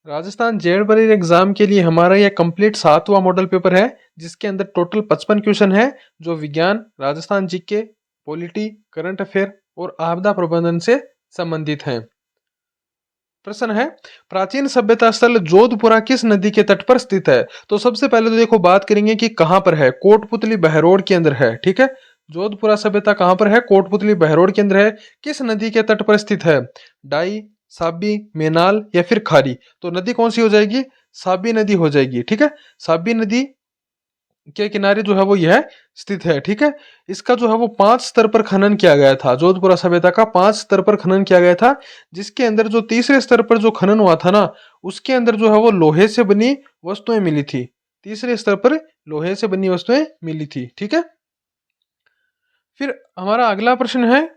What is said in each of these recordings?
Rajasthan JEE exam के लिए हमारा यह कंप्लीट 7वां मॉडल पेपर है, जिसके अंदर टोटल 55 क्वेश्चन है, जो विज्ञान, Rajasthan GK, polity, current affair और आपदा प्रबंधन से संबंधित हैं। प्रश्न है, प्राचीन सभ्यता स्थल जोधपुरा किस नदी के तट पर स्थित है? तो सबसे पहले तो देखो बात करेंगे कि कहां पर है। कोटपुतली बहरोड के अंदर है। ठीक है, जोधपुरा सभ्यता कहां पर है? कोटपुतली बहरोड के अंदर है। किस नदी के तट पर स्थित है? डाई, साबी, मेनाल या फिर खारी? तो नदी कौन सी हो जाएगी? साबी नदी हो जाएगी। ठीक है, साबी नदी के किनारे जो है वो यह स्थित है। ठीक है, इसका जो है वो 5 स्तर पर खनन किया गया था। जोधपुरा सभ्यता का 5 स्तर पर खनन किया गया था, जिसके अंदर जो तीसरे स्तर पर जो खनन हुआ था ना, उसके अंदर जो है वो लोहे से बनी वस्तुएं मिली थी। तीसरे स्तर पर लोहे से बनी वस्तुएं मिली थी। ठीक है, फिर हमारा अगला प्रश्न है,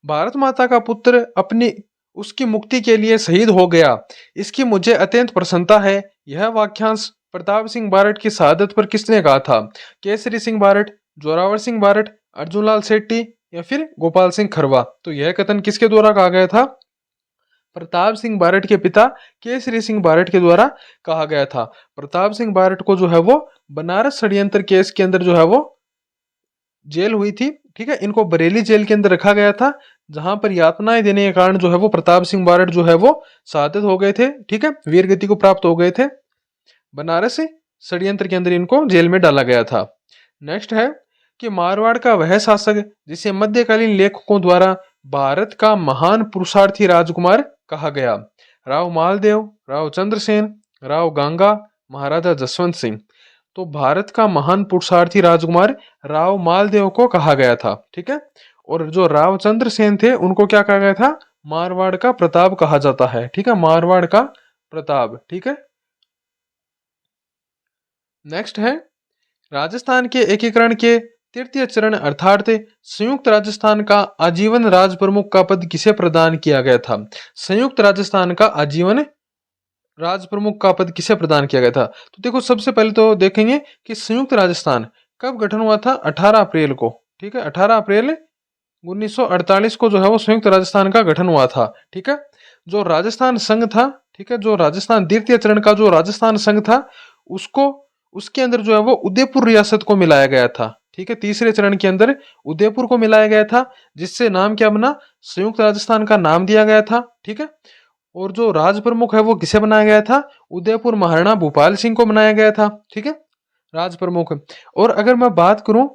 भारत माता का पुत्र अपनी उसकी मुक्ति के लिए शहीद हो गया, इसकी मुझे अत्यंत प्रसन्नता है। यह वाक्यांश प्रताप सिंह बारट की शहादत पर किसने कहा था? केसरी सिंह बारट, जोरावर सिंह बारट, अर्जुनलाल शेट्टी या फिर गोपाल सिंह खरवा? तो यह कथन किसके द्वारा कहा गया था? प्रताप सिंह बारट के पिता केसरी सिंह बारट के द्वारा कहा गया था। प्रताप सिंह बारट को जो है वो बनारस षड्यंत्र केस के अंदर जो है वो जेल हुई थी। ठीक है, इनको बरेली जेल के अंदर रखा गया था, जहां पर यातनाएं देने के कारण जो है वो प्रताप सिंह बारट जो है वो शहादत हो गए थे। ठीक है, वीर गति को प्राप्त हो गए थे। बनारस षड्यंत्र के अंदर इनको जेल में डाला गया था। नेक्स्ट है कि मारवाड़ का वह शासक जिसे मध्यकालीन लेखकों द्वारा भारत का महान पुरुषार्थी राजकुमार कहा गया? राव मालदेव, राव चंद्रसेन, राव गांगा, महाराजा जसवंत सिंह? तो भारत का महान पुरुषार्थी राजकुमार राव मालदेव को कहा गया था। ठीक है, और जो राव चंद्रसेन थे उनको क्या कहा गया था? मारवाड़ का प्रताप कहा जाता है। ठीक है, मारवाड़ का प्रताप। ठीक है, नेक्स्ट है, राजस्थान के एकीकरण के तृतीय चरण अर्थात संयुक्त राजस्थान का आजीवन राज प्रमुख का पद किसे प्रदान किया गया था? संयुक्त राजस्थान का आजीवन राज प्रमुख का पद किसे प्रदान किया गया था? तो देखो सबसे पहले तो देखेंगे कि संयुक्त राजस्थान कब गठन हुआ था? 18 अप्रैल को। ठीक है, 18 अप्रैल 1948 को जो है वो संयुक्त राजस्थान का गठन हुआ था। ठीक है, जो राजस्थान संघ था, ठीक है, जो राजस्थान द्वितीय चरण का जो राजस्थान संघ था, उसको उसके अंदर जो है वो उदयपुर रियासत को मिलाया गया था। ठीक है, तीसरे चरण के अंदर उदयपुर को मिलाया गया था, जिससे नाम क्या बना? संयुक्त राजस्थान का नाम दिया गया था। ठीक है, और जो राज प्रमुख है वो किसे बनाया गया था? उदयपुर महाराणा भूपाल सिंह को बनाया गया था। ठीक है, राज प्रमुख। और अगर मैं बात करूं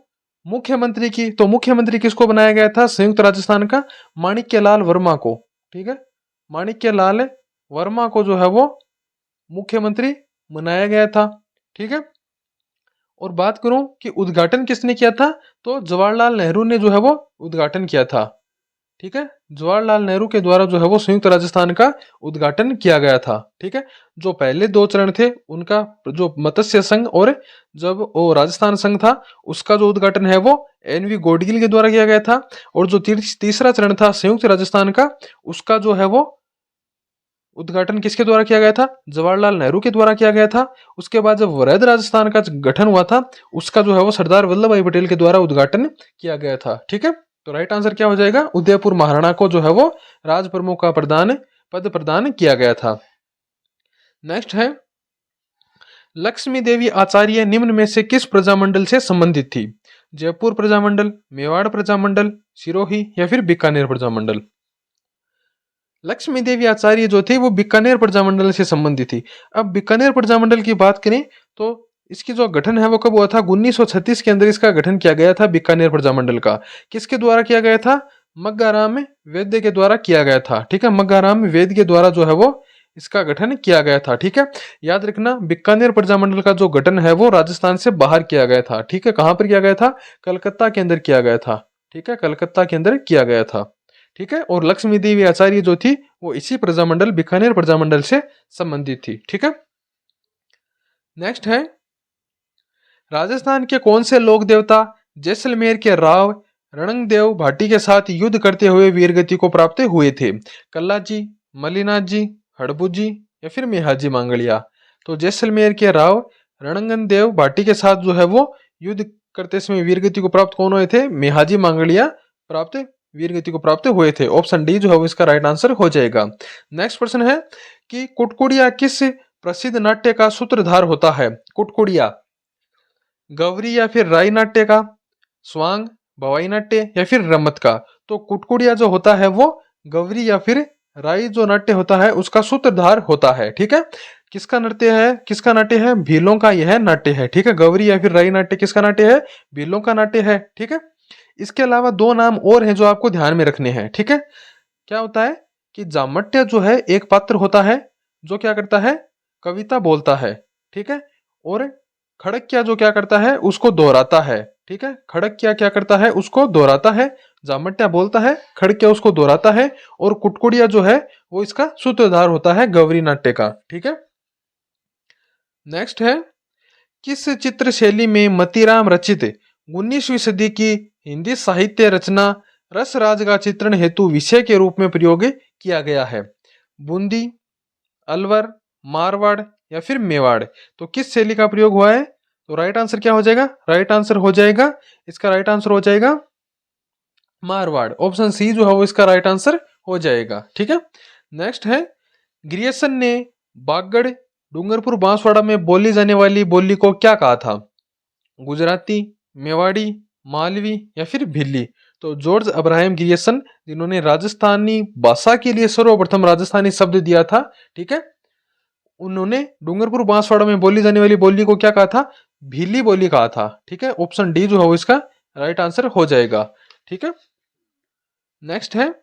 मुख्यमंत्री की, तो मुख्यमंत्री किसको बनाया गया था संयुक्त राजस्थान का? माणिक्यलाल वर्मा को। ठीक है, माणिक्यलाल वर्मा को जो है वो मुख्यमंत्री बनाया गया था। ठीक है, और बात करूं कि उद्घाटन किसने किया था, तो जवाहरलाल नेहरू ने जो है वो उद्घाटन किया था। ठीक है, जवाहरलाल नेहरू के द्वारा जो है वो संयुक्त राजस्थान का उद्घाटन किया गया था। ठीक है, जो पहले 2 चरण थे उनका, जो मत्स्य संघ और जब वो राजस्थान संघ था, उसका जो उद्घाटन है वो एनवी गोडगिल के द्वारा किया गया था। और जो तीसरा चरण था संयुक्त राजस्थान का, उसका जो है वो उद्घाटन किसके द्वारा किया गया था? जवाहरलाल नेहरू के द्वारा किया गया था। उसके बाद जब वृहद राजस्थान का गठन हुआ था, उसका जो है वो सरदार वल्लभ भाई पटेल के द्वारा उद्घाटन किया गया था। ठीक है, तो राइट आंसर क्या हो जाएगा? उदयपुर महाराणा को जो है वो राज प्रमुख का पद प्रदान किया गया था। नेक्स्ट है, लक्ष्मी देवी आचार्य निम्न में से किस प्रजामंडल से संबंधित थी? जयपुर प्रजामंडल, मेवाड़ प्रजामंडल, सिरोही या फिर बीकानेर प्रजामंडल? लक्ष्मी देवी आचार्य जो थे वो बीकानेर प्रजामंडल से संबंधित थी। अब बीकानेर प्रजामंडल की बात करें तो इसकी जो गठन है वो कब हुआ था? 1936 के अंदर इसका गठन किया गया था बीकानेर प्रजामंडल का। किसके द्वारा किया गया था? मग्गाराम वैद्य के द्वारा किया गया था। ठीक है, मग्गाराम वैद्य के द्वारा जो है वो इसका गठन किया गया था। ठीक है, याद रखना बीकानेर प्रजामंडल का जो गठन है वो राजस्थान से बाहर किया गया था। ठीक है, कहां पर किया गया था? कलकत्ता के अंदर किया गया था। ठीक है, कलकत्ता के अंदर किया गया था। ठीक है, और लक्ष्मी देवी आचार्य जो थी वो इसी प्रजामंडल बीकानेर प्रजामंडल से संबंधित थी। ठीक है, नेक्स्ट है, राजस्थान के कौन से लोक देवता जैसलमेर के राव रणंगदेव भाटी के साथ युद्ध करते हुए वीरगति को प्राप्त हुए थे? कल्ला जी, मलिनाथ जी, हड़बू जी या फिर मेहाजी मांगलिया? तो जैसलमेर के राव रणंगन देव भाटी के साथ जो है वो युद्ध करते समय वीरगति को प्राप्त कौन हुए थे? मेहाजी मांगलिया प्राप्त वीर गति को प्राप्त हुए थे। ऑप्शन डी जो है वो इसका राइट आंसर हो जाएगा। नेक्स्ट प्रश्न है कि कुटकुड़िया किस प्रसिद्ध नाट्य का सूत्रधार होता है? कुटकुड़िया गौरी या फिर राई नाट्य का, स्वांग, भवाई नाट्य या फिर रमत का? तो कुटकुड़िया जो होता है वो गौरी या फिर राई जो नाट्य होता है उसका सूत्रधार होता है। ठीक है, किसका नृत्य है, किसका नाट्य है? भीलों का यह नाट्य है। ठीक है, गौरी या फिर राई नाट्य किसका नाट्य है? भीलों का नाट्य है। ठीक है, इसके अलावा दो नाम और हैं जो आपको ध्यान में रखने हैं। ठीक है, क्या होता है कि जामट्य जो है एक पात्र होता है जो क्या करता है? कविता बोलता है। ठीक है, और खड़क्या जो क्या करता है? उसको दोहराता है। ठीक है, खड़क्या क्या करता है? उसको दोहराता है। जामट्या बोलता है, खड़क्या उसको दोहराता है, और कुटकुड़िया जो है वो इसका सूत्रधार होता है गौरी नाट्य का। ठीक है, नेक्स्ट है किस चित्र शैली में मतीराम रचित 19वीं सदी की हिंदी साहित्य रचना रसराज का चित्रण हेतु विषय के रूप में प्रयोग किया गया है? बूंदी, अलवर, मारवाड़ या फिर मेवाड़? तो किस शैली का प्रयोग हुआ है? तो राइट आंसर क्या हो जाएगा? राइट आंसर हो जाएगा, इसका राइट आंसर हो जाएगा मारवाड़। ऑप्शन सी जो है वो इसका राइट आंसर हो जाएगा। ठीक है, नेक्स्ट है ग्रियर्सन ने बागड़ डूंगरपुर बांसवाड़ा में बोली जाने वाली बोली को क्या कहा था? गुजराती, मेवाड़ी, मालवी या फिर भिल्ली? तो जॉर्ज अब्राहम ग्रियर्सन जिन्होंने राजस्थानी भाषा के लिए सर्वप्रथम राजस्थानी शब्द दिया था, ठीक है, उन्होंने डूंगरपुर बांसवाड़ा में बोली जाने वाली बोली को क्या कहा था? भीली बोली कहा था। ठीक है, ऑप्शन डी जो है वो इसका राइट आंसर हो जाएगा। ठीक है, नेक्स्ट है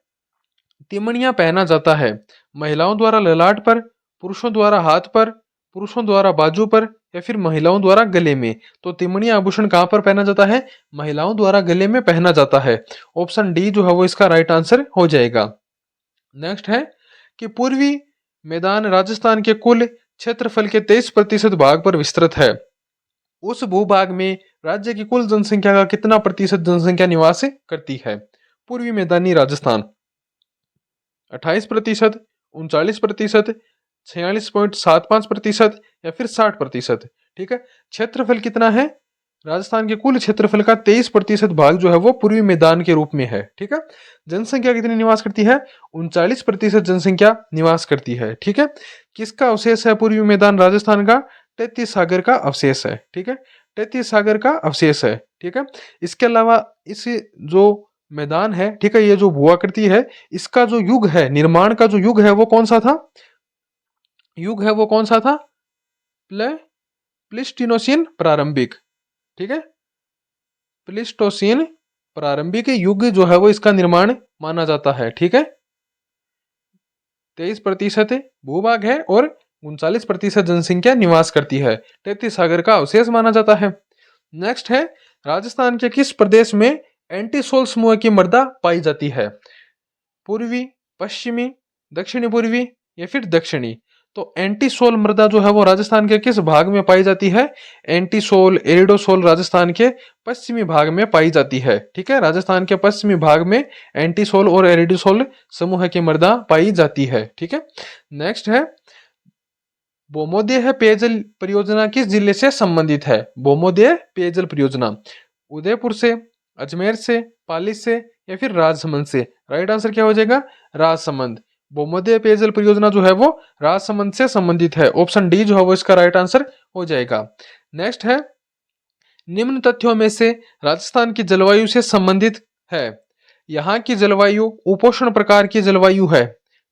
तिमणिया पहना जाता है महिलाओं द्वारा ललाट पर, पुरुषों द्वारा हाथ पर, पुरुषों द्वारा बाजू पर या फिर महिलाओं द्वारा गले में? तो तिमणिया आभूषण कहां पर पहना जाता है? महिलाओं द्वारा गले में पहना जाता है। ऑप्शन डी जो है वो इसका राइट आंसर हो जाएगा। नेक्स्ट है कि पूर्वी मैदान राजस्थान के कुल क्षेत्रफल के 23% भाग पर विस्तृत है। उस भूभाग में राज्य की कुल जनसंख्या का कितना प्रतिशत जनसंख्या निवास करती है? पूर्वी मैदानी राजस्थान 28%, 39%, 46.75% या फिर 60%? ठीक है, क्षेत्रफल कितना है? राजस्थान के कुल क्षेत्रफल का 23% भाग जो है वो पूर्वी मैदान के रूप में है। ठीक है, जनसंख्या कितनी निवास करती है? 39% जनसंख्या निवास करती है। ठीक है, किसका अवशेष है पूर्वी मैदान राजस्थान का? तैतीस सागर का अवशेष है। ठीक है, तैतीस सागर का अवशेष है। ठीक है, इसके अलावा इस जो मैदान है, ठीक है, ये जो भूआकृति है, इसका जो युग है, निर्माण का जो युग है वो कौन सा था? युग है वो कौन सा था? प्लिस्टिनोसिन प्रारंभिक। ठीक है, प्लिस्टोसिन प्रारंभिक युग जो है वो इसका निर्माण माना जाता है। ठीक है, 23% भूभाग है और 39% जनसंख्या निवास करती है। तैतीस सागर का अवशेष माना जाता है। नेक्स्ट है राजस्थान के किस प्रदेश में एंटीसोल समूह की मृदा पाई जाती है? पूर्वी, पश्चिमी, दक्षिणी पूर्वी या फिर दक्षिणी? तो एंटीसोल मृदा जो है वो राजस्थान के किस भाग में पाई जाती है? एंटीसोल, एरिडोसोल राजस्थान के पश्चिमी भाग में पाई जाती है। ठीक है, राजस्थान के पश्चिमी भाग में एंटीसोल और एरिडोसोल समूह की मृदा पाई जाती है। ठीक है, नेक्स्ट है बोमोदेह पेयजल परियोजना किस जिले से संबंधित है? बोमोदेह पेयजल परियोजना उदयपुर से, अजमेर से, पाली से या फिर राजसमंद से? राइट आंसर क्या हो जाएगा? राजसमंद। बोमोदेह पेयजल परियोजना जो है वो राजसमंद से संबंधित है। ऑप्शन डी जो है वो इसका राइट आंसर हो जाएगा। नेक्स्ट है निम्न तथ्यों में से राजस्थान की जलवायु से संबंधित है। यहाँ की जलवायु उपोष्ण प्रकार की जलवायु है।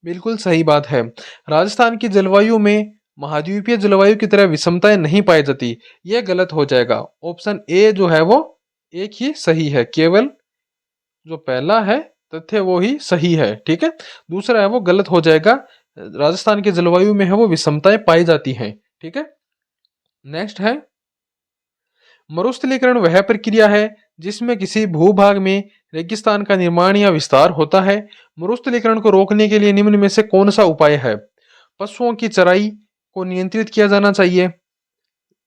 बिल्कुल सही बात है। राजस्थान की जलवायु में महाद्वीपीय जलवायु की तरह विषमताएं नहीं पाई जाती, यह गलत हो जाएगा। ऑप्शन ए जो है वो एक ही सही है, केवल जो पहला है तथ्य वो ही सही है। ठीक है, दूसरा है वो गलत हो जाएगा। राजस्थान की जलवायु में है वो विषमताएं पाई जाती हैं। ठीक है, नेक्स्ट है मरुस्थलीकरण वह प्रक्रिया है जिसमें किसी भूभाग में रेगिस्तान का निर्माण या विस्तार होता है। मरुस्थलीकरण को रोकने के लिए निम्न में से कौन सा उपाय है? पशुओं की चराई को नियंत्रित किया जाना चाहिए।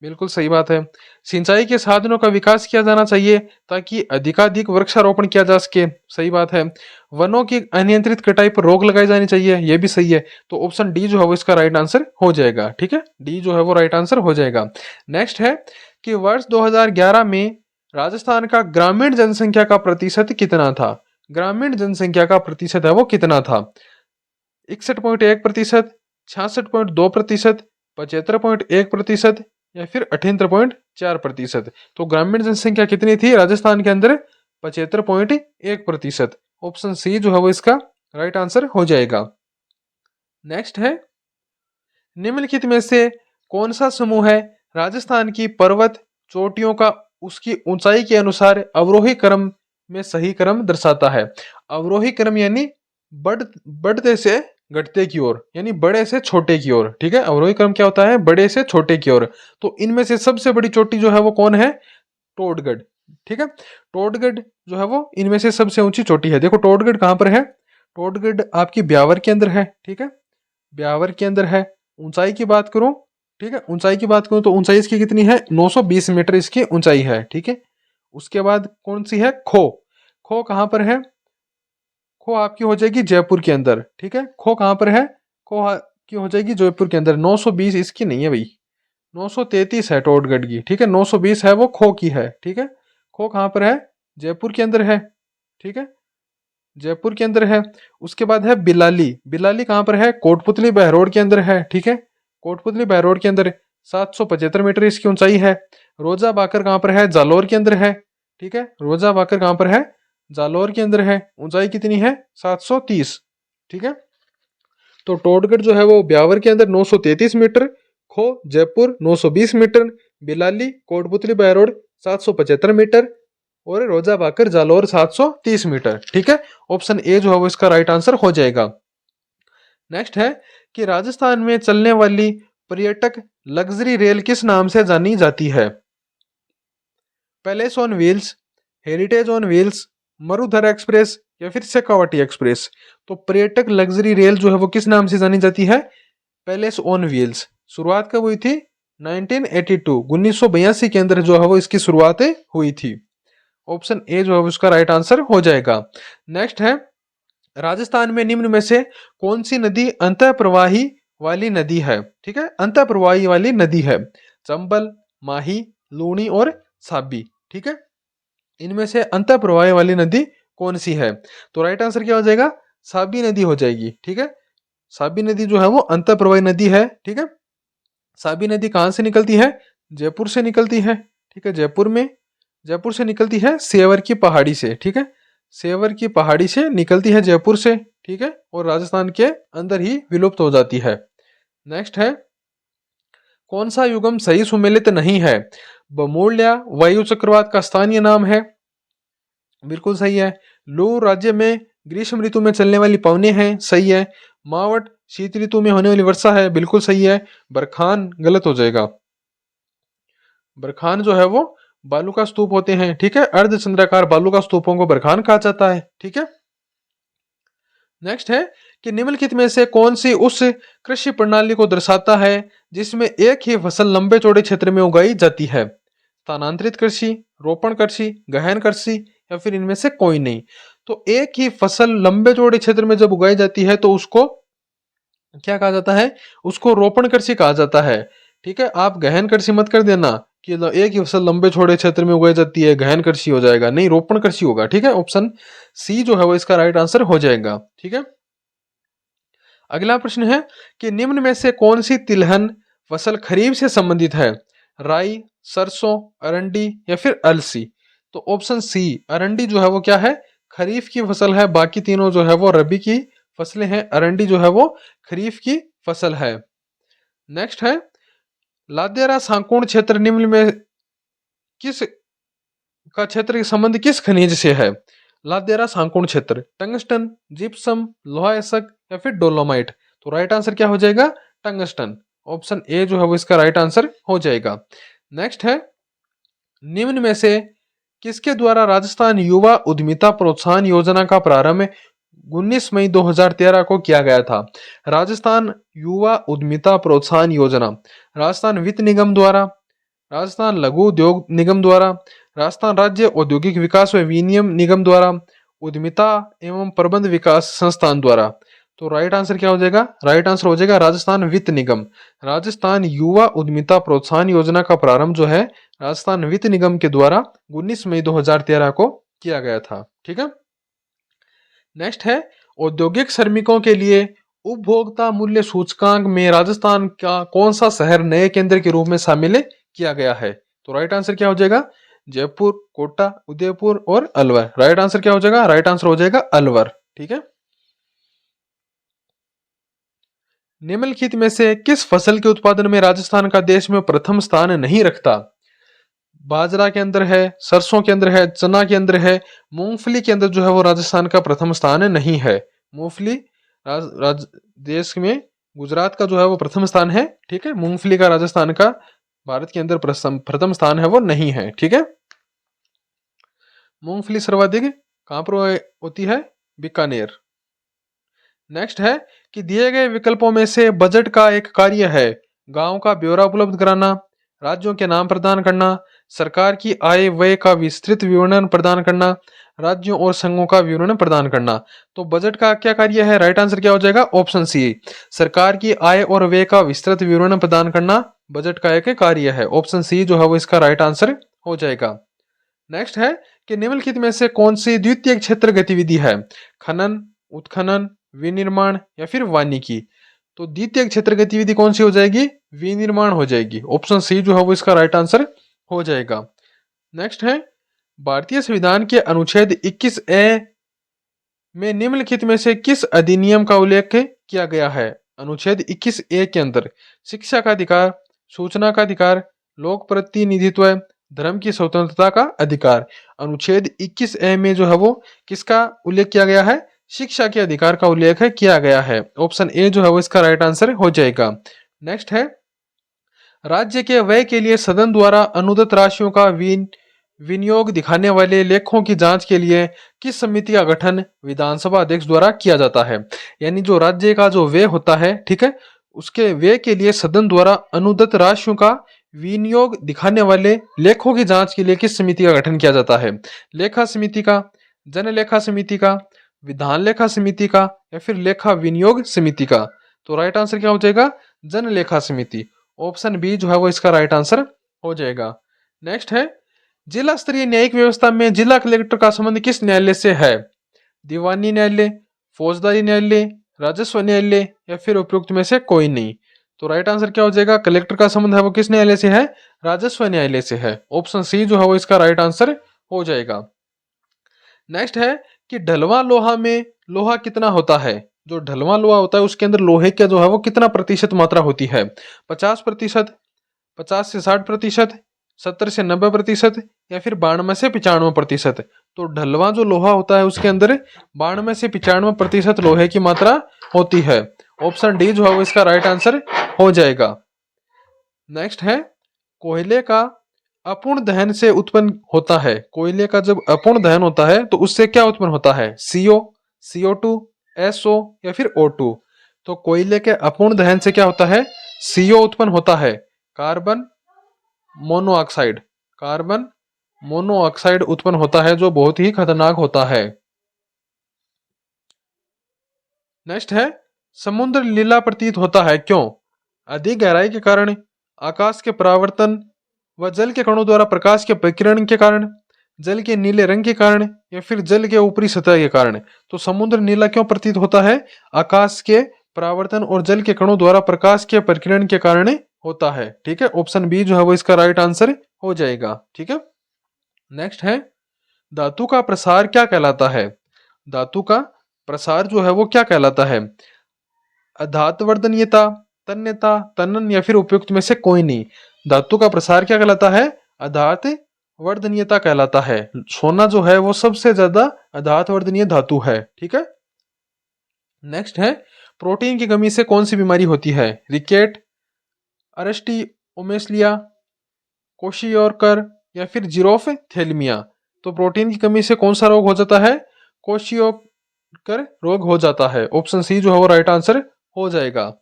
बिल्कुल सही बात है। सिंचाई के साधनों का विकास किया जाना चाहिए ताकि अधिकाधिक वृक्षारोपण किया जा सके। सही बात है। वनों की अनियंत्रित कटाई पर रोक लगाई जानी चाहिए। यह भी सही है। तो ऑप्शन डी जो है वो इसका राइट आंसर हो जाएगा। ठीक है, डी जो है वो राइट आंसर हो जाएगा। नेक्स्ट है कि वर्ष 2011 में राजस्थान का ग्रामीण जनसंख्या का प्रतिशत कितना था? ग्रामीण जनसंख्या का प्रतिशत है वो कितना था? 61.1%, 66.2%, 75.1% या फिर 78.4%। तो ग्रामीण जनसंख्या कितनी थी राजस्थान के अंदर? 75.1%। ऑप्शन सी जो है वो इसका राइट आंसर हो जाएगा। नेक्स्ट है, निम्नलिखित में से कौन सा समूह है राजस्थान की पर्वत चोटियों का उसकी ऊंचाई के अनुसार अवरोही क्रम में सही क्रम दर्शाता है? अवरोही क्रम यानी बढ़ते से घटते की ओर, यानी बड़े से छोटे की ओर। ठीक है, अवरोही क्रम क्या होता है? बड़े से छोटे की ओर। तो इनमें से सबसे बड़ी चोटी जो है वो कौन है? टोडगढ़। ठीक है, टोडगढ़ जो है वो इनमें से सबसे ऊंची चोटी है। देखो टोडगढ़ कहां पर है? टोडगढ़ आपकी ब्यावर के अंदर है। ठीक है, ब्यावर के अंदर है। ऊंचाई की बात करूं, ठीक है, ऊंचाई की बात करूं तो ऊंचाई इसकी कितनी है? 920 मीटर इसकी ऊंचाई है। ठीक है, उसके बाद कौन सी है? खो। खो कहां पर है? खो आपकी हो जाएगी जयपुर के अंदर। ठीक है, खो कहां पर है? खो की हो जाएगी जयपुर के अंदर। 920 इसकी नहीं है भाई, 933 है टोडगढ़ की। ठीक है, 920 है वो खो की है। ठीक है, खो कहां पर है? जयपुर के अंदर है। ठीक है, जयपुर के अंदर है। उसके बाद है बिलाली। बिलाली कहां पर है? कोटपुतली बहरोड के अंदर है। ठीक है, कोटपुतली बहरोड के अंदर 775 मीटर इसकी ऊंचाई है। रोजा बाकर कहां पर है? जालोर के अंदर है। ठीक है, रोजा बाकर कहां पर है? जालोर के अंदर है। ऊंचाई कितनी है? 730। ठीक है, तो टोडगढ़ जो है वो ब्यावर के अंदर 933 मीटर, खो Jaipur 920 metre, Bilali Kotputli Behror 775 metre और रोजा बाकर जालोर 730 मीटर। ठीक है, ऑप्शन ए जो है वो इसका राइट आंसर हो जाएगा। नेक्स्ट है कि राजस्थान में चलने वाली पर्यटक लग्जरी रेल किस नाम से जानी जाती है? Palace on wheels, heritage on wheels, Marudhar express या फिर शेखावटी एक्सप्रेस। तो पर्यटक लग्जरी रेल जो है वो किस नाम से जानी जाती है? Palace on wheels. शुरुआत कब हुई थी? 1982, 1982 के अंदर जो है वो इसकी शुरुआत हुई थी। ऑप्शन ए जो है उसका राइट आंसर हो जाएगा। नेक्स्ट है, राजस्थान में निम्न में से कौन सी नदी अंतः प्रवाही वाली नदी है? ठीक है, अंतः प्रवाही वाली नदी है। चंबल, माही, लूनी और साबी। ठीक है, इनमें से अंतः प्रवाही वाली नदी कौन सी है? तो राइट आंसर क्या हो जाएगा? साबी नदी हो जाएगी। ठीक है, साबी नदी जो है वो अंतः प्रवाही नदी है। ठीक है, साबी नदी कहां से निकलती है? जयपुर से निकलती है। ठीक है, जयपुर से निकलती है सेवर की पहाड़ी से। ठीक है, सेवर की पहाड़ी से निकलती है जयपुर से। ठीक है, और राजस्थान के अंदर ही विलुप्त हो जाती है। नेक्स्ट है, कौन सा युगम सही सुमेलित नहीं है? बमोलिया वायु चक्रवात का स्थानीय नाम है। बिल्कुल सही है। लू राज्य में ग्रीष्म ऋतु में चलने वाली पवने हैं। सही है। मावट शीत ऋतु में होने वाली वर्षा है। बिल्कुल सही है। बरखान गलत हो जाएगा। बरखान जो है वो बालू का स्तूप होते हैं। ठीक है, अर्धचंद्राकार बालू का स्तूपों को बरखान कहा जाता है। ठीक है, नेक्स्ट है कि निम्नलिखित में से कौन सी उस कृषि प्रणाली को दर्शाता है जिसमें एक ही फसल लंबे चौड़े क्षेत्र में उगाई जाती है? स्थानांतरित कृषि, रोपण कृषि, गहन कृषि या फिर इनमें से कोई नहीं। तो एक ही फसल लंबे चौड़े क्षेत्र में जब उगाई जाती है तो उसको क्या कहा जाता है? उसको रोपण कृषि कहा जाता है। ठीक है, आप गहन कृषि मत कर देना कि एक ही फसल लंबे चौड़े क्षेत्र में उगाई जाती है, गहन कृषि हो जाएगा। नहीं, रोपण कृषि होगा। ठीक है, ऑप्शन सी जो है वो इसका राइट आंसर हो जाएगा। ठीक है, अगला प्रश्न है कि निम्न में से कौन सी तिलहन फसल खरीफ से संबंधित है? राई, सरसों, अरंडी या फिर अलसी। तो ऑप्शन सी अरंडी जो है वो क्या है? खरीफ की फसल है। बाकी तीनों जो है वो रबी की फसलें हैं। अरंडी जो है वो खरीफ की फसल है। नेक्स्ट है, लादेरा सांकोण क्षेत्र निम्न में किस का क्षेत्र के संबंध किस खनिज से है? लादेरा सांकोण क्षेत्र टंगस्टन, जिप्सम, लोहा एसक या फिर डोलोमाइट। तो राइट आंसर क्या हो जाएगा? टंगस्टन। ऑप्शन ए जो है वो इसका राइट आंसर हो जाएगा। नेक्स्ट है, निम्न में से किसके द्वारा राजस्थान युवा उद्यमिता प्रोत्साहन योजना का प्रारंभ 19 मई 2013 को किया गया था? राजस्थान युवा उद्यमिता प्रोत्साहन योजना राजस्थान वित्त निगम द्वारा, राजस्थान लघु उद्योग निगम द्वारा, राजस्थान राज्य औद्योगिक विकास व विनियम निगम द्वारा, उद्यमिता एवं प्रबंध विकास संस्थान द्वारा। तो राइट आंसर क्या हो जाएगा? राइट आंसर हो जाएगा राजस्थान वित्त निगम। राजस्थान युवा उद्यमिता प्रोत्साहन योजना का प्रारंभ जो है राजस्थान वित्त निगम के द्वारा 19 मई 2013 को किया गया था। ठीक है, नेक्स्ट है औद्योगिक श्रमिकों के लिए उपभोक्ता मूल्य सूचकांक में राजस्थान का कौन सा शहर नए केंद्र के रूप में शामिल किया गया है? तो राइट आंसर क्या हो जाएगा? जयपुर, कोटा, उदयपुर और अलवर। राइट आंसर क्या हो जाएगा? राइट आंसर हो जाएगा अलवर। ठीक है। निम्नलिखित में से किस फसल के उत्पादन में राजस्थान का देश में प्रथम स्थान नहीं रखता? बाजरा के अंदर है, सरसों के अंदर है, चना के अंदर है, मूंगफली के अंदर जो है वो राजस्थान का प्रथम स्थान नहीं है। मूंगफली देश में गुजरात का जो है वो प्रथम स्थान है। ठीक है। मूंगफली का राजस्थान का भारत के अंदर प्रथम स्थान है वो नहीं है। ठीक है। मूंगफली सर्वाधिक कहां पर होती है? बीकानेर। नेक्स्ट है कि दिए गए विकल्पों में से बजट का एक कार्य है गांव का ब्यौरा उपलब्ध कराना, राज्यों के नाम प्रदान करना, सरकार की आय व्यय का विस्तृत विवरण प्रदान करना, राज्यों और संघों का विवरण प्रदान करना। तो बजट का क्या कार्य है? राइट आंसर क्या हो जाएगा? ऑप्शन सी, सरकार की आय और व्यय का विस्तृत विवरण प्रदान करना बजट का एक कार्य है। ऑप्शन सी जो है वो इसका राइट आंसर हो जाएगा। नेक्स्ट है कि निम्नलिखित में से कौन सी द्वितीय क्षेत्र गतिविधि है? खनन, उत्खनन, विनिर्माण या फिर वानिकी। तो द्वितीय क्षेत्र गतिविधि कौन सी हो जाएगी? विनिर्माण हो जाएगी। ऑप्शन सी जो है वो इसका राइट आंसर हो जाएगा। नेक्स्ट है भारतीय संविधान के अनुच्छेद 21A में निम्नलिखित में से किस अधिनियम का उल्लेख किया गया है? अनुच्छेद 21A के अंदर शिक्षा का अधिकार, सूचना का अधिकार, लोक प्रतिनिधित्व, धर्म की स्वतंत्रता का अधिकार। अनुच्छेद 21A में जो है वो किसका उल्लेख किया गया है? शिक्षा के अधिकार का उल्लेख किया गया है। ऑप्शन ए जो है वो इसका राइट आंसर हो जाएगा। नेक्स्ट है राज्य के व्यय के लिए सदन द्वारा अनुदत्त राशियों का विनियोग दिखाने वाले लेखों की जांच के लिए किस समिति का गठन विधानसभा अध्यक्ष द्वारा किया जाता है? यानी जो राज्य का जो व्यय होता है, ठीक है, उसके व्यय के लिए सदन द्वारा अनुदत्त राशियों का विनियोग दिखाने वाले लेखों की जांच के लिए किस समिति का गठन किया जाता है? लेखा समिति का, जन लेखा समिति का, विधान लेखा समिति का या फिर लेखा विनियोग समिति का। तो राइट आंसर क्या हो जाएगा? जन लेखा समिति। ऑप्शन बी जो है वो इसका राइट आंसर हो जाएगा। नेक्स्ट है जिला स्तरीय न्यायिक व्यवस्था में जिला कलेक्टर का संबंध किस न्यायालय से है? दीवानी न्यायालय, फौजदारी न्यायालय, राजस्व न्यायालय या फिर उपयुक्त में से कोई नहीं। तो राइट आंसर क्या हो जाएगा? कलेक्टर का संबंध है वो किस न्यायालय से है? राजस्व न्यायालय से है। ऑप्शन सी जो है वो इसका राइट आंसर हो जाएगा। नेक्स्ट है कि ढलवा लोहा में लोहा कितना होता है? जो ढलवा लोहा होता है उसके अंदर लोहे का जो है वो कितना प्रतिशत मात्रा होती है? 50%, 50 से 60%, 70 से 90% या फिर 92 से 95%। तो ढलवा जो लोहा होता है उसके अंदर 92 से 95% लोहे की मात्रा होती है। ऑप्शन डी जो है वो इसका राइट आंसर हो जाएगा। नेक्स्ट है कोयले का अपूर्ण दहन से उत्पन्न होता है। कोयले का जब अपूर्ण दहन होता है तो उससे क्या उत्पन्न होता है? CO, CO2, SO या फिर O2। तो कोयले के अपूर्ण दहन से क्या होता है? CO उत्पन्न होता है, कार्बन मोनोऑक्साइड। कार्बन मोनोऑक्साइड उत्पन्न होता है जो बहुत ही खतरनाक होता है। नेक्स्ट है समुद्र नीला प्रतीत होता है क्यों? अधिक गहराई के कारण, आकाश के परावर्तन व जल के कणों द्वारा प्रकाश के विकिरण के कारण, जल के नीले रंग के कारण या फिर जल के ऊपरी सतह के कारण। तो समुद्र नीला क्यों प्रतीत होता है? आकाश के परावर्तन और जल के कणों द्वारा प्रकाश के प्रकीर्णन के कारण होता है। ठीक है। ऑप्शन बी जो है वो इसका राइट आंसर हो जाएगा। ठीक है। नेक्स्ट है धातु का प्रसार क्या कहलाता है? धातु का प्रसार जो है वो क्या कहलाता है? अधातवर्धनीयता, तन्यता, तनन या फिर उपयुक्त में से कोई नहीं। धातु का प्रसार क्या कहलाता है? अधात वर्धनीयता कहलाता है। सोना जो है वो सबसे ज्यादा अधात वर्धनीय धातु है। ठीक है। नेक्स्ट है प्रोटीन की कमी से कौन सी बीमारी होती है? रिकेट, अरेस्टियोमेलिया, कोशियोरकर या फिर जीरोफ थैलेमिया। तो प्रोटीन की कमी से कौन सा रोग हो जाता है? कोशियोकर रोग हो जाता है। ऑप्शन सी जो है वो राइट आंसर हो जाएगा।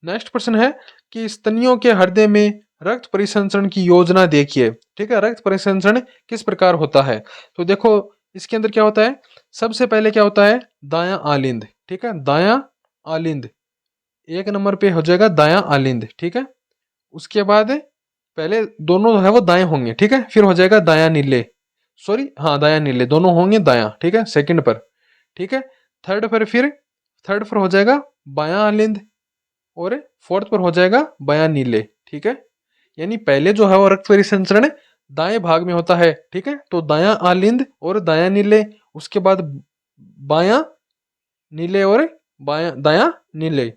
नेक्स्ट प्रश्न है कि स्तनियों के हृदय में रक्त परिसंचरण की योजना देखिए। ठीक है। रक्त परिसंचरण किस प्रकार होता है? तो देखो इसके अंदर क्या होता है? सबसे पहले क्या होता है? दायां आलिंद। ठीक है। दायां आलिंद एक नंबर पे हो जाएगा, दायां आलिंद। ठीक है। उसके बाद पहले दोनों है वो दाएं होंगे। ठीक है। फिर हो जाएगा दायां नीले, सॉरी हाँ दायां नीले दोनों होंगे दायां। ठीक है। सेकंड पर। ठीक है। थर्ड पर हो जाएगा बायां आलिंद और फोर्थ पर हो जाएगा बायां नीले। ठीक है, यानी पहले जो है वो रक्त परिसंचरण दाएं भाग में होता है। ठीक है, तो दायां आलिंद और दायां नीले, उसके बाद बायां नीले और दायां नीले।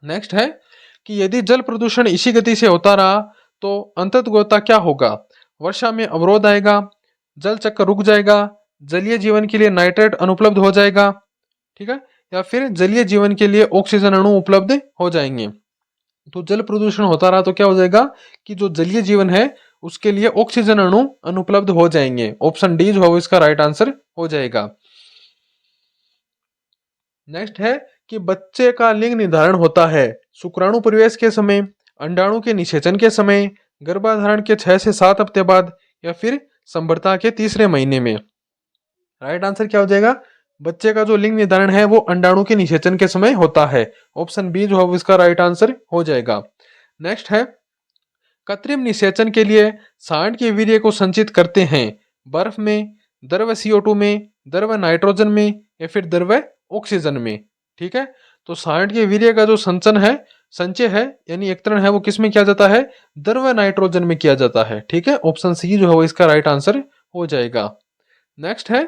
नेक्स्ट है कि यदि जल प्रदूषण इसी गति से होता रहा तो अंततः क्या होगा? वर्षा में अवरोध आएगा, जल चक्र रुक जाएगा, जलीय जीवन के लिए नाइट्रेट अनुपलब्ध हो जाएगा। ठीक है, या फिर जलीय जीवन के लिए ऑक्सीजन अणु उपलब्ध हो जाएंगे। तो जल प्रदूषण होता रहा तो क्या हो जाएगा कि जो जलीय जीवन है उसके लिए ऑक्सीजन अणु अनुपलब्ध हो जाएंगे। ऑप्शन डी जो है वो इसका राइट आंसर हो जाएगा। नेक्स्ट है कि बच्चे का लिंग निर्धारण होता है शुक्राणु प्रवेश के समय, अंडाणु के निषेचन के समय, गर्भाधारण के 6 से 7 हफ्ते बाद, या फिर संभरता के तीसरे महीने में। राइट आंसर क्या हो जाएगा? बच्चे का जो लिंग निर्धारण है वो अंडाणु के निषेचन के समय होता है। ऑप्शन बी जो है इसका राइट आंसर हो जाएगा। नेक्स्ट है कृत्रिम निषेचन के लिए सांड के वीर्य को संचित करते हैं बर्फ में, द्रव CO2 में, द्रव नाइट्रोजन में, या फिर द्रव ऑक्सीजन में। ठीक है, तो सांड के वीर्य का जो संचय है यानी एक्तरण है वो किस में किया जाता है? द्रव नाइट्रोजन में किया जाता है। ठीक है, ऑप्शन सी जो है वो इसका राइट आंसर हो जाएगा। नेक्स्ट है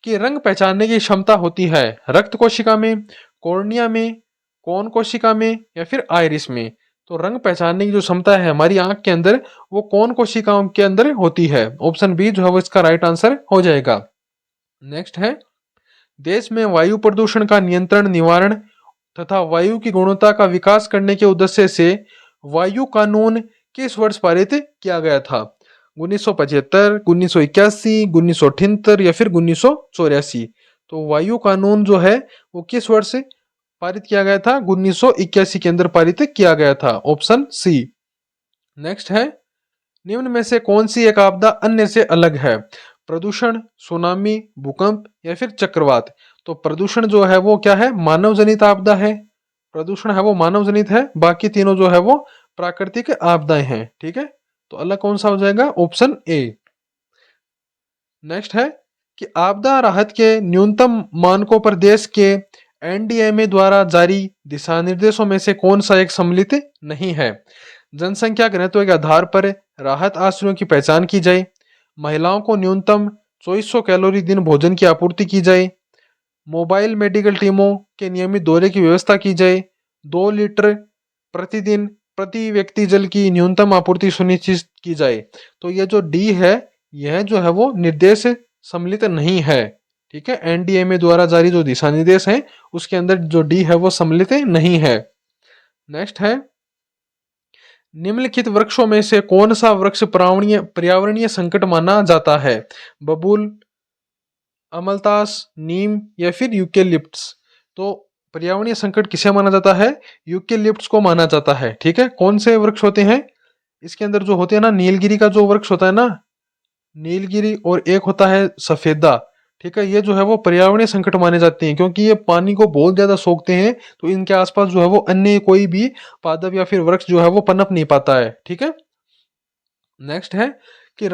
कि रंग पहचानने की क्षमता होती है रक्त कोशिका में, कॉर्निया में, कौन कोशिका में, या फिर आइरिस में। तो रंग पहचानने की जो क्षमता है हमारी आंख के अंदर वो कौन कोशिकाओं के अंदर होती है। ऑप्शन बी जो है वो इसका राइट आंसर हो जाएगा। नेक्स्ट है देश में वायु प्रदूषण का नियंत्रण, निवारण तथा वायु की गुणवत्ता का विकास करने के उद्देश्य से वायु कानून किस वर्ष पारित किया गया था? 1975, 1981, 1978 या फिर 1984। तो वायु कानून जो है वो किस वर्ष पारित किया गया था? 1981 के अंदर पारित किया गया था। Option C. नेक्स्ट है निम्न में से कौन सी एक आपदा अन्य से अलग है? प्रदूषण, सुनामी, भूकंप, या फिर चक्रवात। तो प्रदूषण जो है वो क्या है? मानव जनित आपदा है। प्रदूषण है वो मानव जनित है, बाकी तीनों जो है वो प्राकृतिक आपदाएं हैं। ठीक है, तो अलग कौन सा हो जाएगा? Option A. नेक्स्ट है कि आपदा राहत के न्यूनतम मानकों पर देश के NDMA द्वारा जारी दिशा निर्देशों में से कौन सा एक सम्मिलित नहीं है? जनसंख्या घनत्व के आधार पर राहत आश्रयों की पहचान की जाए, महिलाओं को न्यूनतम 2400 कैलोरी दिन भोजन की आपूर्ति की जाए, मोबाइल मेडिकल टीमों के नियमित दौरे की व्यवस्था की जाए, 2 लीटर प्रतिदिन प्रति व्यक्ति जल की न्यूनतम आपूर्ति सुनिश्चित की जाए। तो ये जो डी है यह जो है वो निर्देश सम्मिलित नहीं है। ठीक है, NDMA द्वारा जारी जो दिशा निर्देश हैं उसके अंदर जो डी है वो सम्मिलित नहीं है। नेक्स्ट है निम्नलिखित वृक्षों में से कौन सा वृक्ष पर्यावरणीय संकट माना जाता है? बबूल, अमलतास, नीम, या फिर यूकेलिप्टस। तो पर्यावरणीय संकट किसे माना जाता है? यूकेलिप्टस को माना जाता है। ठीक है, कौन से वृक्ष होते हैं इसके अंदर? जो होते हैं ना नीलगिरी का जो वृक्ष होता है ना, नीलगिरी, और एक होता है सफेदा। ठीक है, ये जो है वो पर्यावरणीय संकट माने जाते हैं क्योंकि ये पानी को बहुत ज्यादा सोखते हैं, तो इनके आसपास जो है वो अन्य कोई भी पादप या फिर वृक्ष जो है वो पनप नहीं पाता है। ठीक है, नेक्स्ट है कि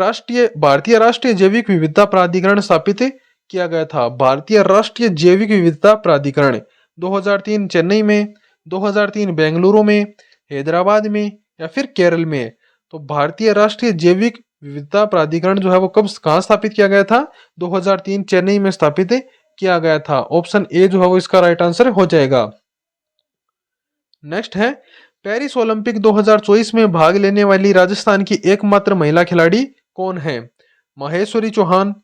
भारतीय राष्ट्रीय जैविक विविधता प्राधिकरण स्थापित किया गया था। भारतीय राष्ट्रीय जैविक विविधता प्राधिकरण 2003 चेन्नई में, 2003 बेंगलुरु में, हैदराबाद में, या फिर केरल में। तो भारतीय राष्ट्रीय जैविक विविधता प्राधिकरण जो है वो कहाँ स्थापित किया गया था? 2003 चेन्नई में स्थापित किया गया था। ऑप्शन ए जो है वो इसका राइट आंसर हो जाएगा। नेक्स्ट है पेरिस ओलंपिक 2024 में भाग लेने वाली राजस्थान की एकमात्र महिला खिलाड़ी कौन है? माहेश्वरी चौहान,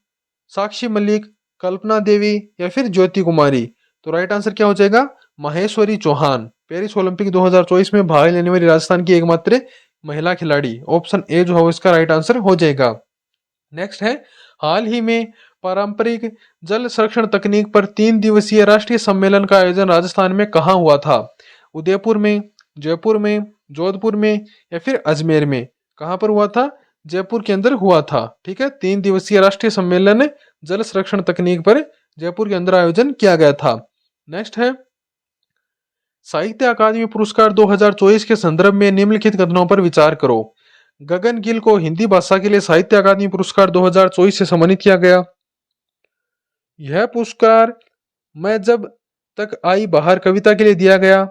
साक्षी मलिक, कल्पना देवी, या फिर ज्योति कुमारी। तो राइट आंसर क्या हो जाएगा? माहेश्वरी चौहान पेरिस ओलंपिक 2024 में भाग लेने वाली राजस्थान की एकमात्र महिला खिलाड़ी। ऑप्शन ए जो है इसका राइट आंसर हो जाएगा। नेक्स्ट है हाल ही में पारंपरिक जल संरक्षण तकनीक पर 3 दिवसीय राष्ट्रीय सम्मेलन का आयोजन राजस्थान में कहाँ हुआ था? उदयपुर में, जयपुर में, जोधपुर में, या फिर अजमेर में। कहां पर हुआ था? जयपुर के अंदर हुआ था। ठीक है, 3 दिवसीय राष्ट्रीय सम्मेलन जल संरक्षण तकनीक पर जयपुर के अंदर आयोजन किया गया था। नेक्स्ट है साहित्य अकादमी पुरस्कार 2024 के संदर्भ में निम्नलिखित कथनों पर विचार करो। गगन गिल को हिंदी भाषा के लिए साहित्य अकादमी पुरस्कार 2024 से सम्मानित किया गया। यह पुरस्कार मैं जब तक आई बाहर कविता के लिए दिया गया।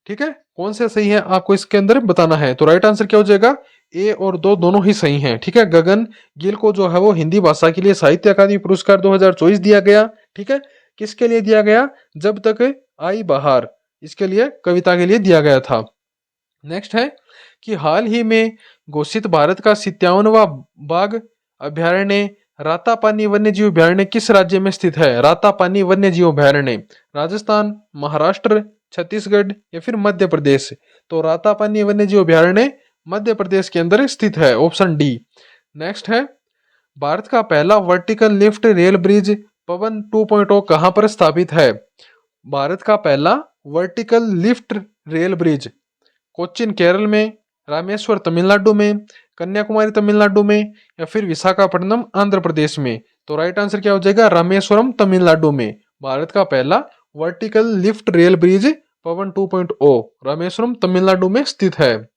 ठीक है, कौन सा सही है आपको इसके अंदर बताना है। तो राइट आंसर क्या हो जाएगा, ए और दो दोनों ही सही हैं। ठीक है, गगन गिल को जो है वो हिंदी भाषा के लिए साहित्य अकादमी पुरस्कार 2024 दिया गया। ठीक है, किसके लिए दिया गया, जब तक आई बाहर, इसके लिए कविता के लिए दिया गया था। नेक्स्ट है कि हाल ही में घोषित भारत का 57वां बाघ अभ्यारण्य रातापानी वन्यजीव अभ्यारण्य किस राज्य में स्थित है। रातापानी वन्यजीव अभ्यारण्य राजस्थान, महाराष्ट्र, छत्तीसगढ़ या फिर मध्य प्रदेश। तो रातापानी वन्यजीव अभ्यारण्य मध्य प्रदेश के अंदर स्थित है, ऑप्शन डी। नेक्स्ट है भारत का पहला vertical lift rail bridge Pawan 2.0 कहां पर स्थापित है। भारत का पहला vertical lift rail bridge Cochin Kerala में, रामेश्वर तमिलनाडु में, कन्याकुमारी तमिलनाडु में या फिर विशाखापट्टनम आंध्र प्रदेश में। तो राइट आंसर क्या हो जाएगा, रामेश्वरम तमिलनाडु में भारत का पहला vertical lift rail bridge Pawan 2.0 Rameswaram Tamil Nadu में स्थित है।